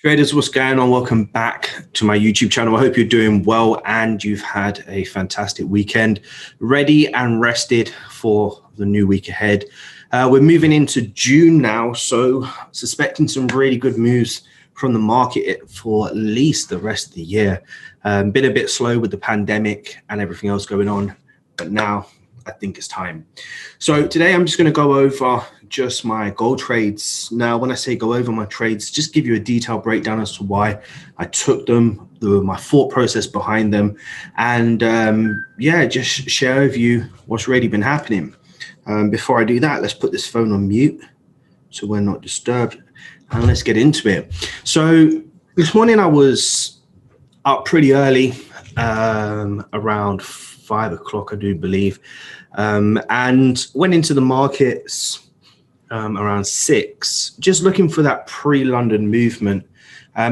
Traders, what's going on? Welcome back to my YouTube channel. I hope you're doing well and you've had a fantastic weekend, ready and rested for the new week ahead. We're moving into June now, so suspecting some really good moves from the market for at least the rest of the year. Been a bit slow with the pandemic and everything else going on, but now I think it's time. So today I'm just going to go over just my gold trades. Now, when I say go over my trades, just give you a detailed breakdown as to why I took them, my thought process behind them, and yeah, just share with you what's really been happening. Before I do that, let's put this phone on mute so we're not disturbed, and let's get into it. So this morning I was up pretty early, around 5 o'clock, I do believe, and went into the markets around 6, just looking for that pre-London movement.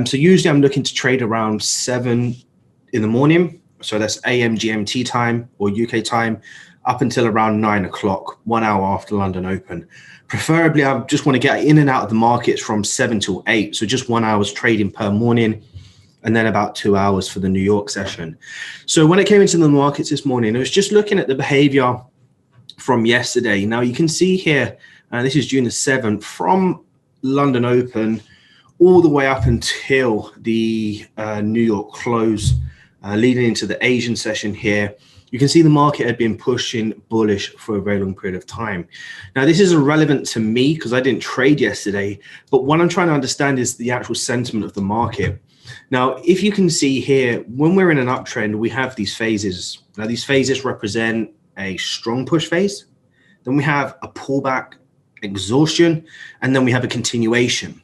So usually I'm looking to trade around 7 in the morning. So that's AM GMT time or UK time up until around 9 o'clock, 1 hour after London open. Preferably, I just want to get in and out of the markets from 7 till 8. So just 1 hour's trading per morning, and then about 2 hours for the New York session. So when it came into the markets this morning, I was just looking at the behavior from yesterday. Now you can see here, this is June the 7th, from London open all the way up until the New York close, leading into the Asian session here. You can see the market had been pushing bullish for a very long period of time. Now, this is irrelevant to me because I didn't trade yesterday, but what I'm trying to understand is the actual sentiment of the market. Now, if you can see here, when we're in an uptrend, we have these phases. Now, these phases represent a strong push phase. Then we have a pullback, exhaustion, and then we have a continuation.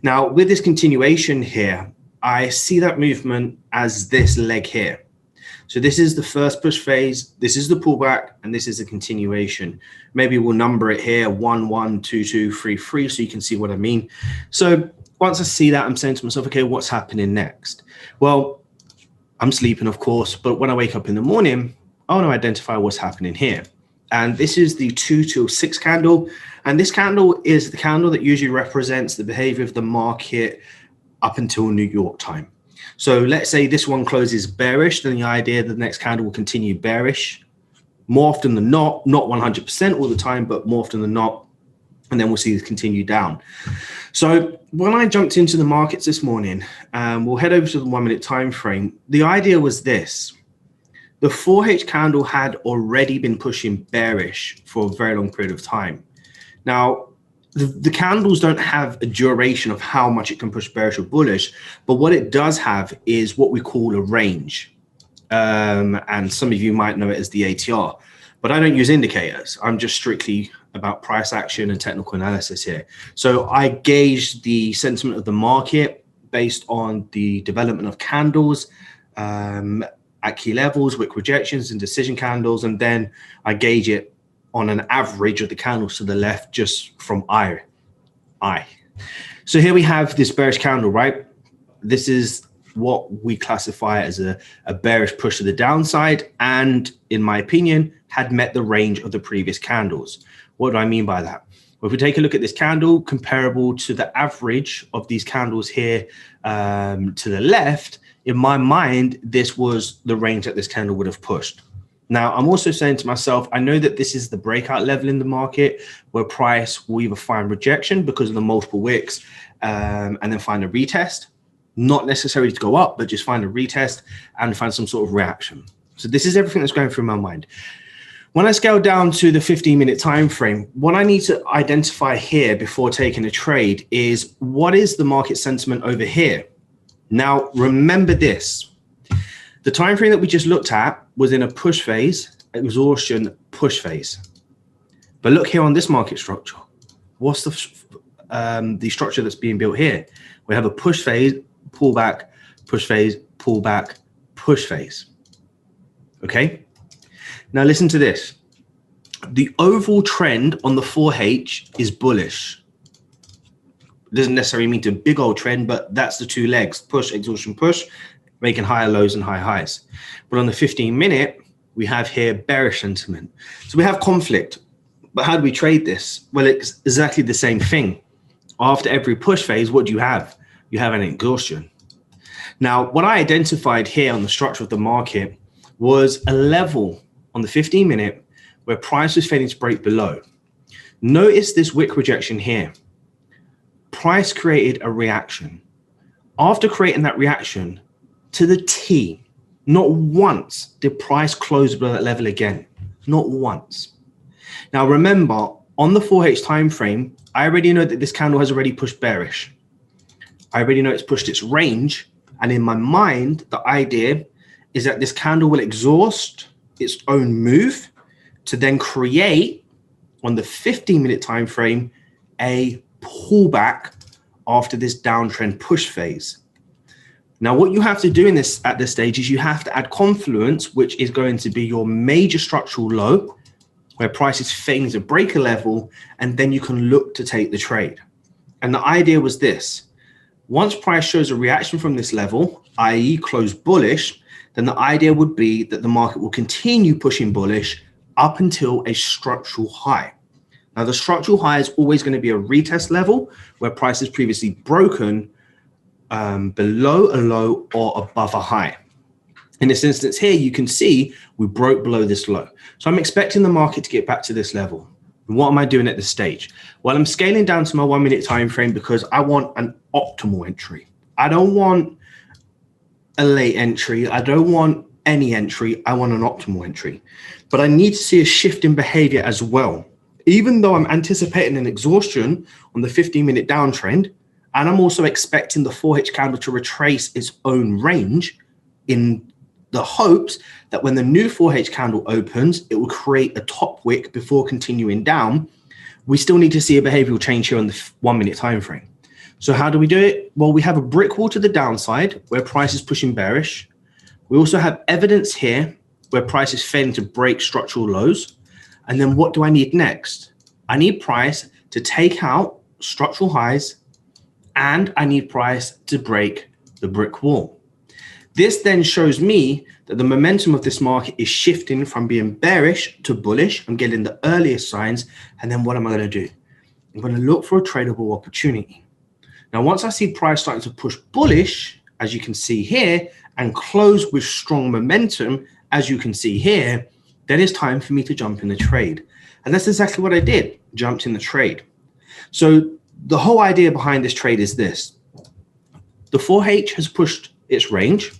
Now, with this continuation here, I see that movement as this leg here. So this is the first push phase, this is the pullback, and this is the continuation. Maybe we'll number it here 1, 1, 2, 2, 3, 3, so you can see what I mean. So once I see that, I'm saying to myself, okay, what's happening next? Well, I'm sleeping, of course, but when I wake up in the morning, I want to identify what's happening here. And this is the 2 till 6 candle. And this candle is the candle that usually represents the behavior of the market up until New York time. So let's say this one closes bearish, then the idea that the next candle will continue bearish. More often than not 100% all the time, but more often than not, and then we'll see this continue down. So when I jumped into the markets this morning, we'll head over to the 1 minute time frame. The idea was this. The 4H candle had already been pushing bearish for a very long period of time. Now, the candles don't have a duration of how much it can push bearish or bullish, but what it does have is what we call a range. And some of you might know it as the ATR, but I don't use indicators. I'm just strictly about price action and technical analysis here. So I gauge the sentiment of the market based on the development of candles, at key levels, wick rejections and decision candles, and then I gauge it on an average of the candles to the left just from I. So here we have this bearish candle, right? This is what we classify as a bearish push to the downside, and in my opinion, had met the range of the previous candles. What do I mean by that? Well, if we take a look at this candle, comparable to the average of these candles here to the left, in my mind, this was the range that this candle would have pushed. Now, I'm also saying to myself, I know that this is the breakout level in the market where price will either find rejection because of the multiple wicks and then find a retest, not necessarily to go up, but just find a retest and find some sort of reaction. So this is everything that's going through my mind. When I scale down to the 15-minute time frame, what I need to identify here before taking a trade is what is the market sentiment over here? Now, remember this. The time frame that we just looked at was in a push phase, exhaustion, push phase. But look here on this market structure. What's the structure that's being built here? We have a push phase, pullback, push phase, pullback, push phase. Okay? Now listen to this. The overall trend on the 4H is bullish. It doesn't necessarily mean to a big old trend, but that's the two legs, push, exhaustion, push, making higher lows and high highs. But on the 15-minute, we have here bearish sentiment. So we have conflict. But how do we trade this? Well, it's exactly the same thing. After every push phase, what do you have? you have an exhaustion. Now, what I identified here on the structure of the market was a level on the 15-minute where price was failing to break below. Notice this wick rejection here. Price created a reaction. After creating that reaction, to the T, not once did price close below that level again. Not once. Now remember, on the 4H time frame, I already know that this candle has already pushed bearish. I already know it's pushed its range. And in my mind, the idea is that this candle will exhaust its own move to then create, on the 15-minute time frame, a pullback after this downtrend push phase. Now, what you have to do at this stage is you have to add confluence, which is going to be your major structural low, where price is failing to break a level, and then you can look to take the trade. And the idea was this: once price shows a reaction from this level, i.e. close bullish, then the idea would be that the market will continue pushing bullish up until a structural high. Now, the structural high is always going to be a retest level where price is previously broken below a low or above a high. In this instance here, you can see we broke below this low. So I'm expecting the market to get back to this level. And what am I doing at this stage? Well, I'm scaling down to my 1 minute time frame because I want an optimal entry. I don't want a late entry. I don't want any entry. I want an optimal entry. But I need to see a shift in behavior as well. Even though I'm anticipating an exhaustion on the 15-minute downtrend, and I'm also expecting the 4H candle to retrace its own range in the hopes that when the new 4H candle opens, it will create a top wick before continuing down. We still need to see a behavioral change here on the 1 minute time frame. So how do we do it? Well, we have a brick wall to the downside where price is pushing bearish. We also have evidence here where price is failing to break structural lows. And then what do I need next? I need price to take out structural highs, and I need price to break the brick wall. This then shows me that the momentum of this market is shifting from being bearish to bullish. I'm getting the earliest signs. And then what am I going to do? I'm going to look for a tradable opportunity. Now, once I see price starting to push bullish, as you can see here, and close with strong momentum, as you can see here, then it's time for me to jump in the trade. And that's exactly what I did, jumped in the trade. So the whole idea behind this trade is this. The 4H has pushed its range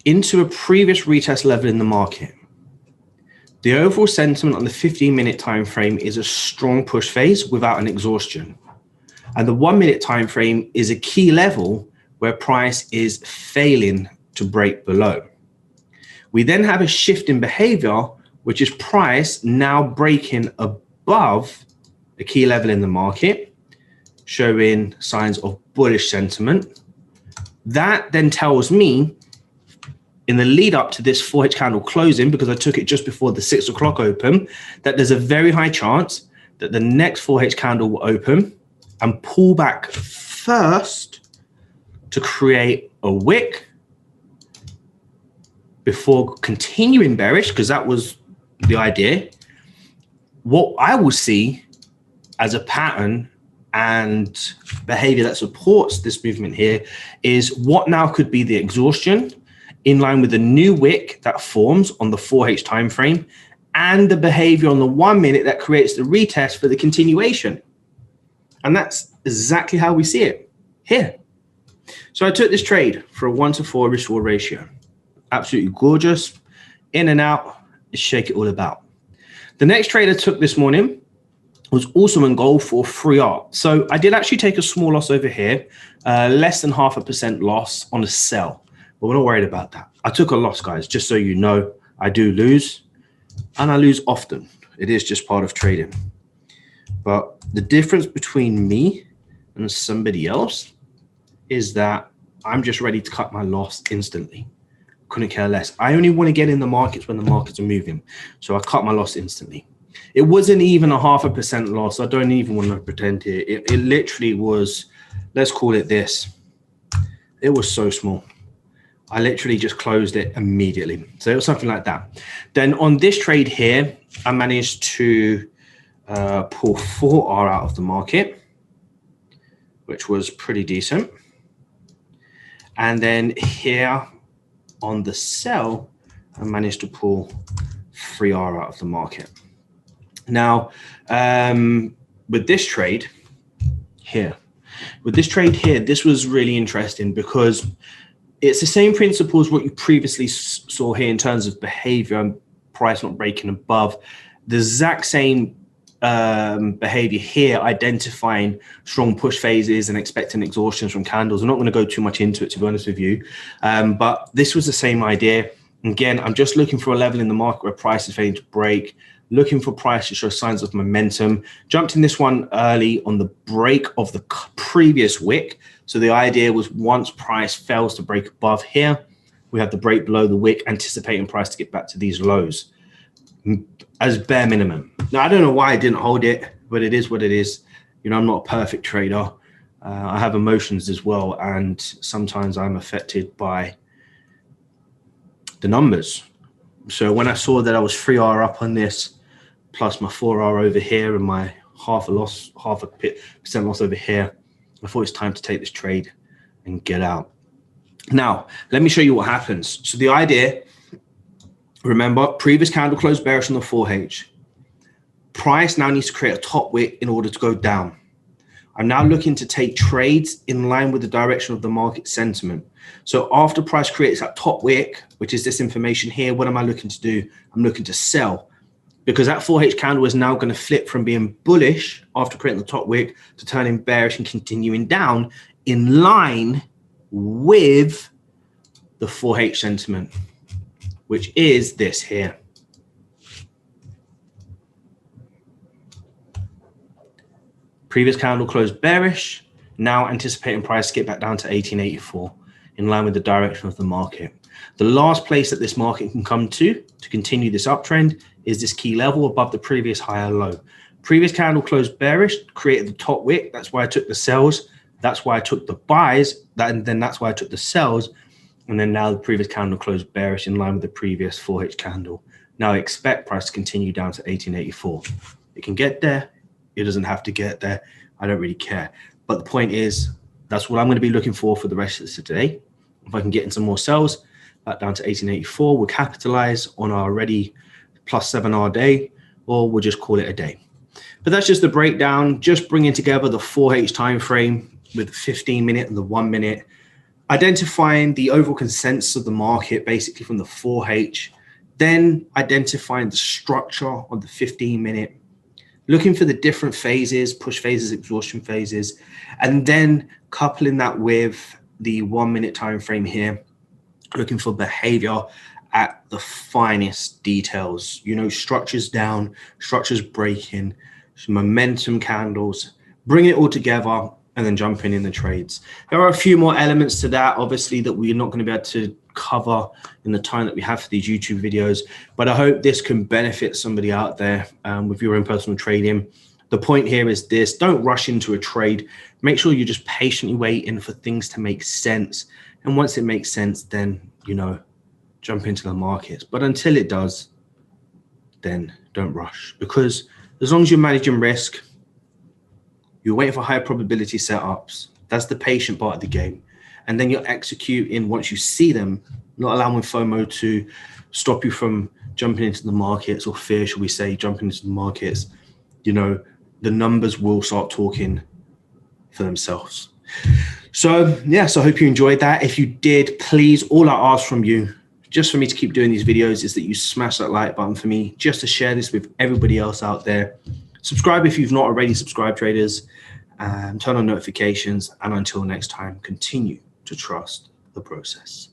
into a previous retest level in the market. The overall sentiment on the 15-minute time frame is a strong push phase without an exhaustion. And the 1 minute time frame is a key level where price is failing to break below. We then have a shift in behavior, which is price now breaking above a key level in the market, showing signs of bullish sentiment. That then tells me in the lead up to this 4H candle closing, because I took it just before the 6 o'clock open, that there's a very high chance that the next 4H candle will open and pull back first to create a wick before continuing bearish, because that was the idea. What I will see as a pattern and behavior that supports this movement here is what now could be the exhaustion in line with the new wick that forms on the 4H time frame and the behavior on the 1 minute that creates the retest for the continuation. And that's exactly how we see it here. So I took this trade for a 1-to-4 risk-reward ratio. Absolutely gorgeous. In and out, shake it all about. The next trade I took this morning was also in gold for 3R. So I did actually take a small loss over here, less than 0.5% loss on a sell. But we're not worried about that. I took a loss, guys, just so you know. I do lose, and I lose often. It is just part of trading. But the difference between me and somebody else is that I'm just ready to cut my loss instantly. Couldn't care less. I only want to get in the markets when the markets are moving. So I cut my loss instantly. It wasn't even a 0.5% loss. I don't even want to pretend here. It literally was, let's call it this. It was so small. I literally just closed it immediately. So it was something like that. Then on this trade here, I managed to pull 4R out of the market, which was pretty decent. And then here on the sell, I managed to pull 3R out of the market. Now, with this trade here, this was really interesting because it's the same principle as what you previously saw here in terms of behavior and price not breaking above. The exact same behavior here, identifying strong push phases and expecting exhaustions from candles. I'm not going to go too much into it, to be honest with you, but this was the same idea. Again, I'm just looking for a level in the market where price is failing to break, looking for price to show signs of momentum. Jumped in this one early on the break of the previous wick. So the idea was once price fails to break above here, we have the break below the wick, anticipating price to get back to these lows as bare minimum. Now, I don't know why I didn't hold it, but it is what it is. You know, I'm not a perfect trader. I have emotions as well. And sometimes I'm affected by the numbers. So when I saw that I was 3R up on this, plus my 4R over here and my half a percent loss over here, I thought it's time to take this trade and get out. Now, let me show you what happens. So the idea, remember, previous candle closed bearish on the 4H. Price now needs to create a top wick in order to go down. I'm now looking to take trades in line with the direction of the market sentiment. So after price creates that top wick, which is this information here, what am I looking to do? I'm looking to sell, because that 4H candle is now going to flip from being bullish after creating the top wick to turning bearish and continuing down in line with the 4H sentiment, which is this here. Previous candle closed bearish, now anticipating price to get back down to 1884 in line with the direction of the market. The last place that this market can come to continue this uptrend is this key level above the previous higher low. Previous candle closed bearish, created the top wick. That's why I took the sells. That's why I took the buys. And then that's why I took the sells. And then now the previous candle closed bearish in line with the previous 4H candle. Now I expect price to continue down to 1884. It can get there. It doesn't have to get there. I don't really care. But the point is, that's what I'm going to be looking for the rest of today. If I can get in some more sells, back down to 1884, we'll capitalize on our already plus 7R day, or we'll just call it a day. But that's just the breakdown, just bringing together the 4H time frame with the 15-minute and the 1 minute, identifying the overall consensus of the market basically from the 4H, then identifying the structure on the 15-minute, looking for the different phases, push phases, exhaustion phases, and then coupling that with the 1 minute time frame here, looking for behavior at the finest details, you know, structures down, structures breaking, momentum candles, bring it all together and then jumping in the trades. There are a few more elements to that, obviously, that we're not going to be able to cover in the time that we have for these YouTube videos, but I hope this can benefit somebody out there with your own personal trading. The point here is this: don't rush into a trade. Make sure you're just patiently waiting for things to make sense. And once it makes sense, then, you know, jump into the markets. But until it does, then don't rush, because as long as you're managing risk, you're waiting for higher probability setups. That's the patient part of the game. And then you're executing once you see them, not allowing FOMO to stop you from jumping into the markets, or fear, shall we say, jumping into the markets. You know, the numbers will start talking for themselves. So, yes, I hope you enjoyed that. If you did, please, all I ask from you, just for me to keep doing these videos, is that you smash that like button for me, just to share this with everybody else out there. Subscribe if you've not already subscribed, traders, and turn on notifications. And until next time, continue to trust the process.